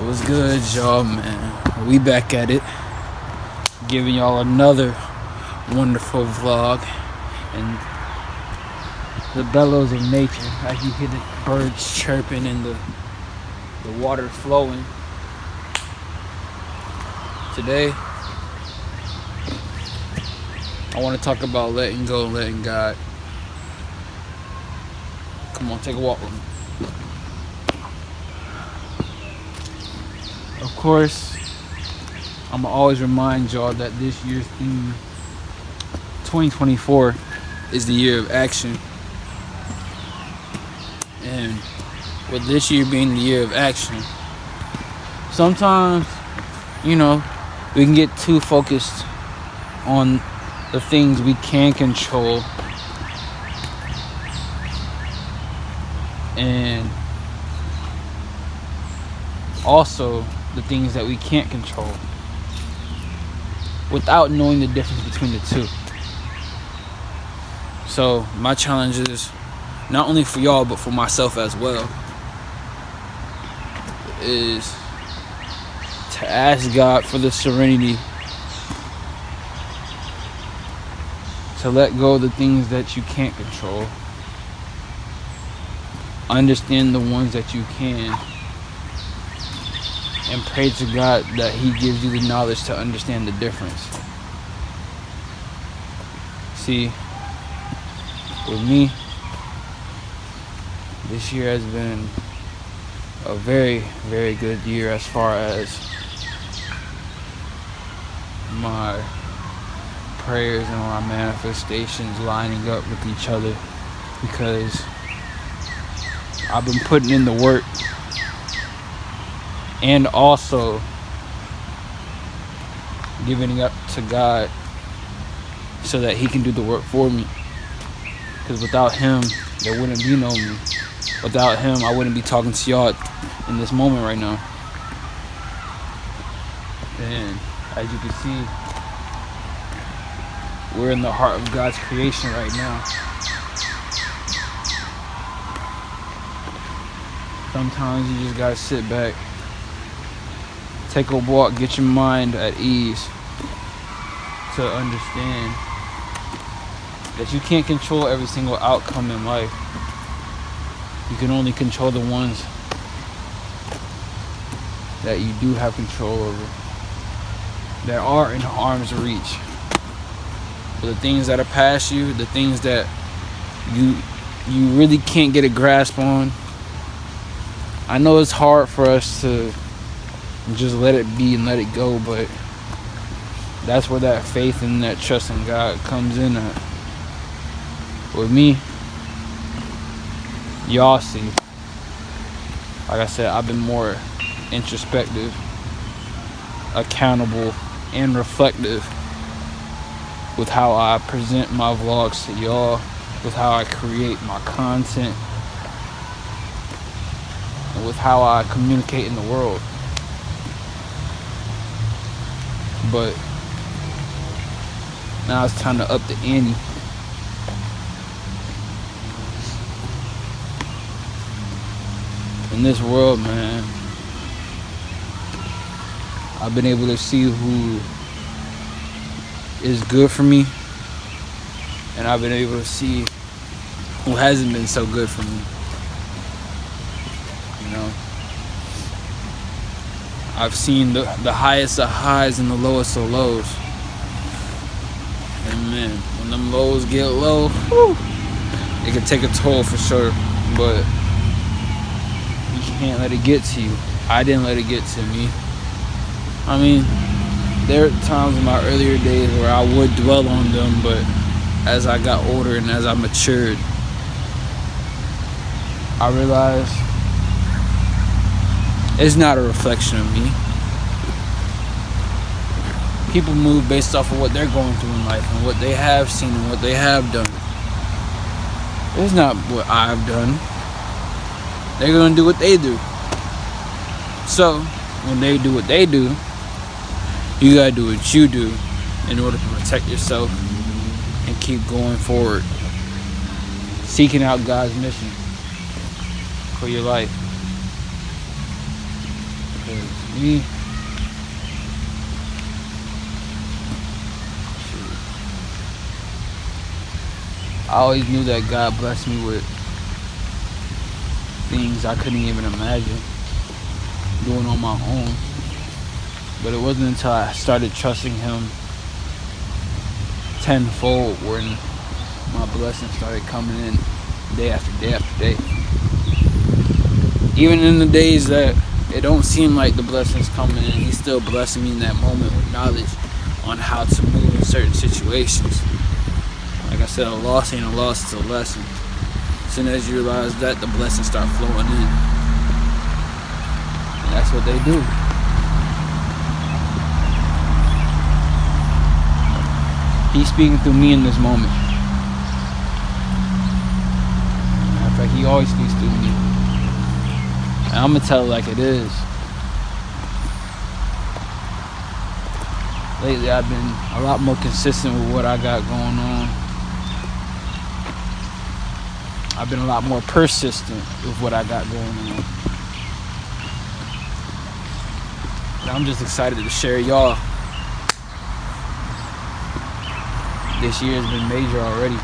What's good, y'all, man? We back at it, giving y'all another wonderful vlog and the bellows of nature as you hear the birds chirping and the water flowing. Today, I want to talk about letting go and letting God. Come on, take a walk with me. Of course, I'm going to always remind y'all that this year's theme, 2024, is the year of action. And with this year being the year of action, sometimes, we can get too focused on the things we can control and also the things that we can't control without knowing the difference between the two. So my challenge is, not only for y'all but for myself as well, is to ask God for the serenity to let go of the things that you can't control, understand the ones that you can, and pray to God that He gives you the knowledge to understand the difference. See, with me, this year has been a very, very good year as far as my prayers and my manifestations lining up with each other, because I've been putting in the work and also giving it up to God so that He can do the work for me. Because without Him, there wouldn't be no me. Without Him, I wouldn't be talking to y'all in this moment right now. And as you can see, we're in the heart of God's creation right now. Sometimes you just gotta sit back, take a walk, get your mind at ease to understand that you can't control every single outcome in life. You can only control the ones that you do have control over, that are in arm's reach. But the things that are past you, the things that you really can't get a grasp on, I know it's hard for us to just let it be and let it go, but that's where that faith and that trust in God comes in at. With me, y'all see, like I said, I've been more introspective, accountable, and reflective with how I present my vlogs to y'all, with how I create my content, and with how I communicate in the world. But now it's time to up the ante. In this world, man, I've been able to see who is good for me, and I've been able to see who hasn't been so good for me. I've seen the highest of highs and the lowest of lows. And man, when them lows get low, it can take a toll for sure. But you can't let it get to you. I didn't let it get to me. I mean, there are times in my earlier days where I would dwell on them, but as I got older and as I matured, I realized it's not a reflection of me. People move based off of what they're going through in life and what they have seen and what they have done. It's not what I've done. They're going to do what they do. So, when they do what they do, you got to do what you do in order to protect yourself and keep going forward, seeking out God's mission for your life. Cause me, I always knew that God blessed me with things I couldn't even imagine doing on my own. But it wasn't until I started trusting Him tenfold when my blessings started coming in day after day after day. Even in the days that it don't seem like the blessings coming in, He's still blessing me in that moment with knowledge on how to move in certain situations. Like I said, a loss ain't a loss, it's a lesson. As soon as you realize that, the blessings start flowing in. And that's what they do. He's speaking through me in this moment. Matter of fact, He always speaks through me. And I'm going to tell it like it is. Lately, I've been a lot more consistent with what I got going on. I've been a lot more persistent with what I got going on. And I'm just excited to share y'all. This year has been major already.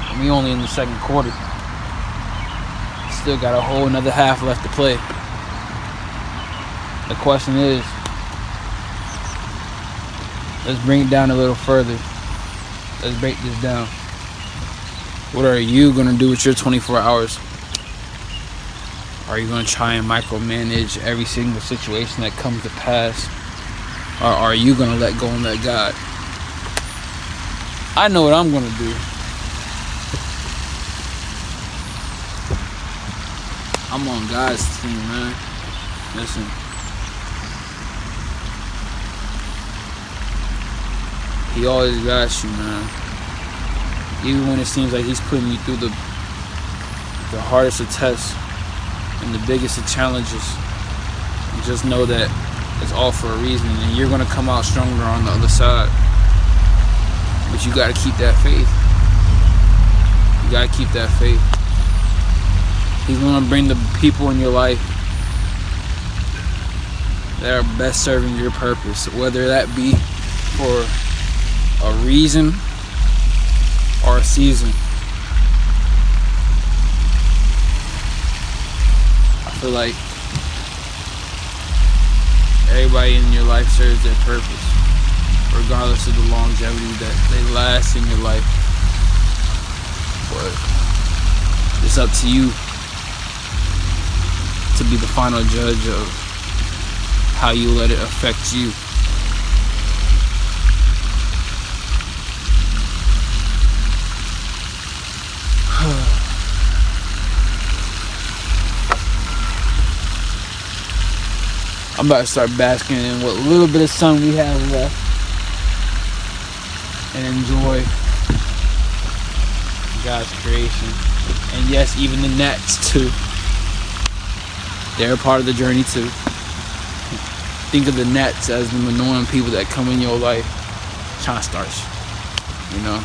And we only in the second quarter. Still got a whole another half left to play. The question is, let's bring it down a little further. Let's break this down. What are you going to do with your 24 hours? Are you going to try and micromanage every single situation that comes to pass? Or are you going to let go and let God? I know what I'm going to do. I'm on God's team, man. Listen. He always got you, man. Even when it seems like He's putting you through the hardest of tests and the biggest of challenges, just know that it's all for a reason, and you're going to come out stronger on the other side. But you got to keep that faith. You got to keep that faith. He's going to bring the people in your life that are best serving your purpose, whether that be for a reason or a season. I feel like everybody in your life serves their purpose, regardless of the longevity that they last in your life. But it's up to you to be the final judge of how you let it affect you. I'm about to start basking in what little bit of sun we have left and enjoy God's creation. And yes, even the gnats too. They're a part of the journey too. Think of the gnats as the annoying people that come in your life trying to start you know?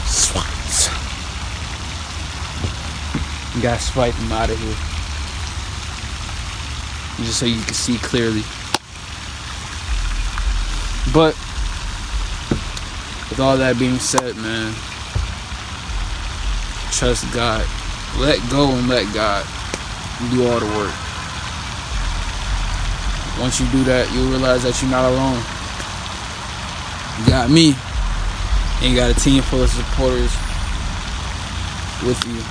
Swats. You gotta swipe them out of here. Just so you can see clearly. But with all that being said, man, trust God. Let go and let God do all the work. Once you do that, you'll realize that you're not alone. You got me, and you got a team full of supporters with you.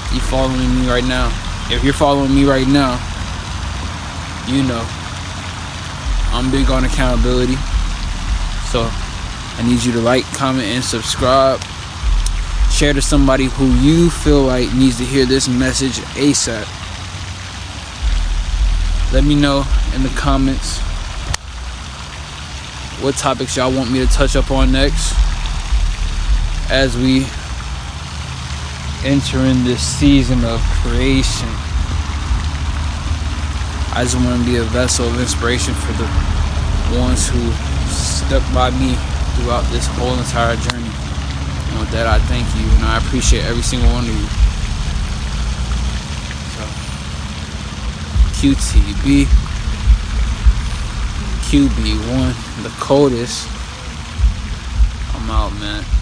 If you're following me right now, you know I'm big on accountability. So I need you to like, comment, and subscribe. Share to somebody who you feel like needs to hear this message ASAP. Let me know in the comments what topics y'all want me to touch up on next as we enter in this season of creation. I just want to be a vessel of inspiration for the ones who stuck by me throughout this whole entire journey. And with that, I thank you, and I appreciate every single one of you. So Q.T.B. Q.B. one, the coldest. I'm out, man.